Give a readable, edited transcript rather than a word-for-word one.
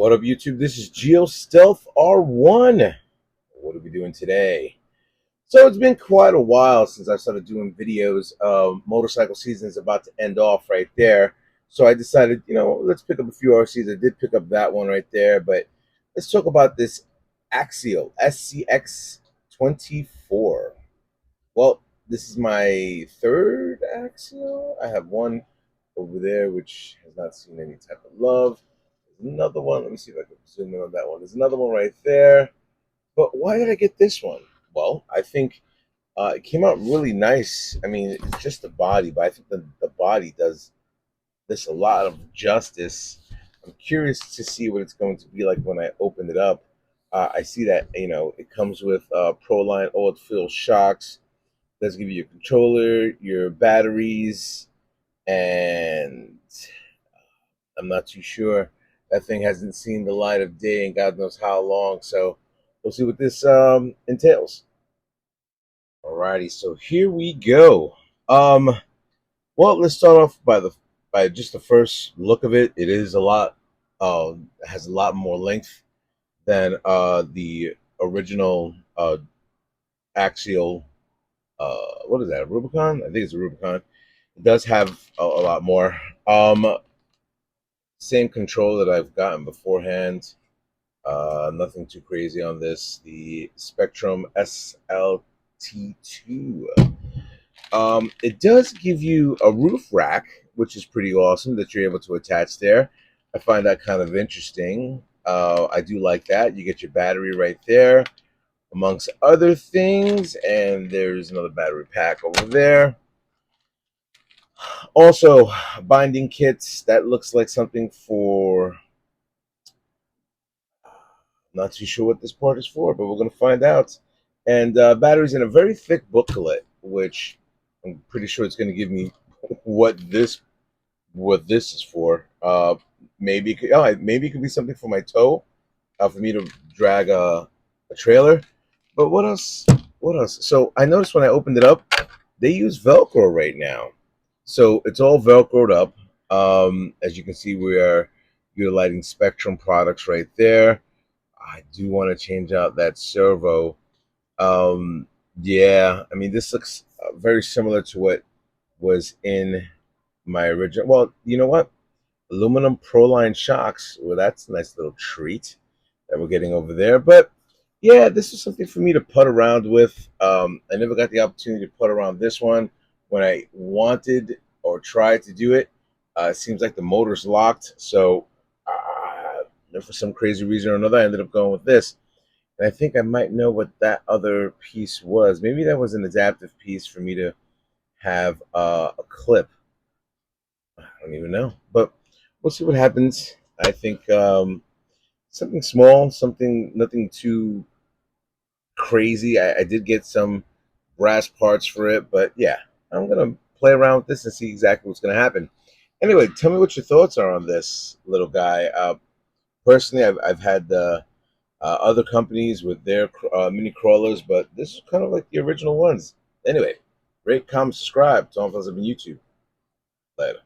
What up, YouTube? This is Geo Stealth R1. What are we doing today? So it's been quite a while since I started doing videos. Motorcycle season is about to end off right there. So I decided, let's pick up a few RCs. I did pick up that one right there, but let's talk about this Axial SCX24. Well, this is my third Axial. I have one over there which has not seen any type of love. There's another one. Let me see if I can zoom in on that one. There's another one right there. But why did I get this one? Well, I think it came out really nice. I mean, it's just the body, but I think the body does this a lot of justice. I'm curious to see what it's going to be like when I open it up. I see that it comes with Proline oil filled shocks. Does give you your controller, your batteries, and I'm not too sure. That thing hasn't seen the light of day in God knows how long. So we'll see what this entails. Alrighty, so here we go. Well, let's start off by just the first look of it. It is a lot. Has a lot more length than the original Axial. What is that? A Rubicon? I think it's a Rubicon. It does have a lot more. Same control that I've gotten beforehand. Nothing too crazy on this. The Spectrum SLT2. It does give you a roof rack, which is pretty awesome that you're able to attach there. I find that kind of interesting. I do like that. You get your battery right there, amongst other things. And there's another battery pack over there. Also, binding kits. That looks like something for... Not too sure what this part is for, but we're going to find out. And batteries in a very thick booklet, which I'm pretty sure it's going to give me what this is for. Maybe maybe it could be something for my tow, for me to drag a trailer. But what else? What else? So I noticed when I opened it up, they use Velcro right now. So it's all Velcroed up. As you can see, we are utilizing Spectrum products right there. I do want to change out that servo. Um, yeah, I mean, this looks very similar to what was in my original. Well, you know what? Aluminum Proline shocks. Well, that's a nice little treat that we're getting over there. But yeah, this is something for me to putt around with. I never got the opportunity to putt around this one when I wanted or tried to do it. It seems like the motor's locked, so for some crazy reason or another, I ended up going with this. And I think I might know what that other piece was. Maybe that was an adaptive piece for me to have a clip. I don't even know, but we'll see what happens. I think something small, something nothing too crazy. I did get some brass parts for it, but yeah, I'm gonna play around with this and see exactly what's gonna happen. Anyway, tell me what your thoughts are on this little guy. Personally, I've had the other companies with their mini crawlers, but this is kind of like the original ones. Anyway, rate, comment, subscribe. Tom Fells up on YouTube. Later.